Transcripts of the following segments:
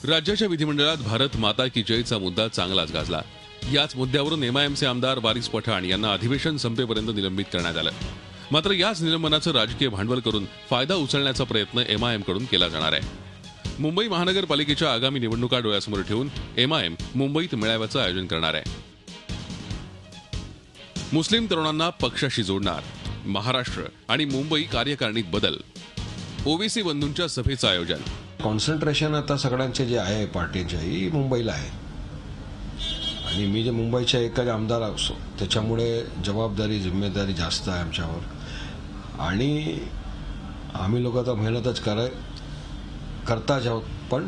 राज्याच्या विधिमंडळात भारत माता की जयचा मुद्दा चांगलाच गाजला। याच मुद्द्यावरून एमआयएमचे आमदार वारिस पठाण यांना अधिवेशन संपेपर्यंत निलंबित करण्यात आलं। मात्र याच निलंबनाचं राजकीय भांडवल करून फायदा उचलण्याचा प्रयत्न एमआयएम कडून केला जाणार आहे। मुंबई महानगरपालिकेच्या आगामी निवडणुका डोळ्यासमोर ठेवून एमआयएम मुंबईत मेळाव्याचं आयोजन करणार आहे। मुस्लिम तरुणांना पक्षाशी जोडणार, महाराष्ट्र आणि मुंबई कार्यकारिणीत बदल, ओबीसी बंधूंच्या सभेचं आयोजन। कॉन्सन्ट्रेशन आता सगळ्यांचे जे आहे पार्टीच्याही मुंबईला आहे आणि मी जे मुंबईचा एकच आमदार असो त्याच्यामुळे जबाबदारी जिम्मेदारी जास्त आहे आमच्यावर आणि आम्ही लोक आता मेहनतच करताच आहोत। पण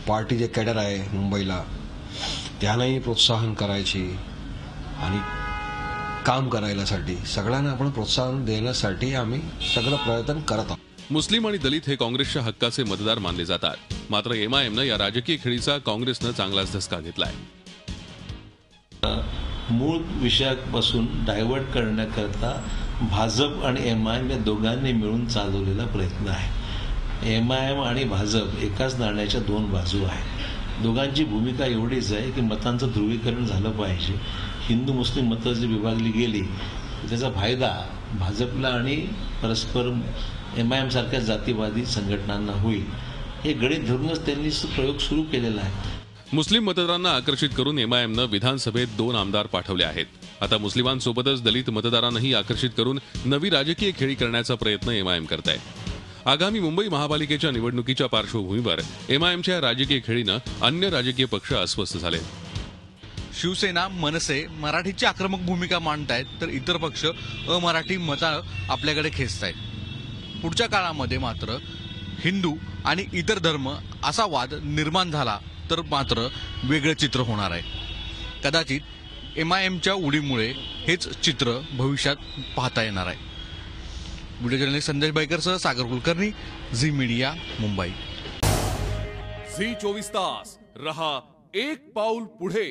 पार्टी जे कॅडर आहे मुंबईला त्यांनाही प्रोत्साहन करायची आणि काम करायलासाठी सगळ्यांना आपण प्रोत्साहन देण्यासाठी आम्ही सगळं प्रयत्न करत आहोत। मुस्लिम आणि दलित हे काँग्रेसच्या हक्काचे मतदार मानले जातात। मात्र एमआयएमनं या राजकीय खेळीचा काँग्रेसनं चांगलाच धसका घेतलाय। मूळ विषयापासून डायव्हर्ट करण्याकरता भाजप आणि एमआयएम या दोघांनी मिळून चालवलेला प्रयत्न आहे। एमआयएम आणि भाजप एकाच नाण्याच्या दोन बाजू आहेत। दोघांची भूमिका एवढीच आहे की मतांचं ध्रुवीकरण झालं पाहिजे। हिंदू मुस्लिम मतं जी विभागली गेली त्याचा फायदा भाजपला आणि परस्पर एमआयएम सारख्या जातीवादी संघटनांना होईल, हे गणित धरूनच त्यांनी प्रयोग सुरू केलेला आहे। मुस्लिम मतदारांना आकर्षित करून एमआयएमनं विधानसभेत 2 आमदार पाठवले आहेत। आता मुस्लिमांसोबतच दलित मतदारांनाही आकर्षित करून नवी राजकीय खेळी करण्याचा प्रयत्न एमआयएम करत आहे। आगामी मुंबई महापालिकेच्या निवडणुकीच्या पार्श्वभूमीवर एमआयएमच्या राजकीय खेळीनं अन्य राजकीय पक्ष अस्वस्थ झाले। शिवसेना, मनसे मराठीची आक्रमक भूमिका मांडतायत तर इतर पक्ष अमराठी मतं आपल्याकडे खेचतायत। पुढच्या काळामध्ये मात्र हिंदू आणि इतर धर्म असा वाद निर्माण झाला तर मात्र वेगळं चित्र होणार आहे। कदाचित एमआयएमच्या उडीमुळे हेच चित्र भविष्यात पाहता येणार आहे। व्हिडिओ जर्नलिस्ट संदेश बाईकरसह Sagar Kulkarni, Zee Media, Mumbai. Zee 24 तास रहा एक पाऊल पुढे।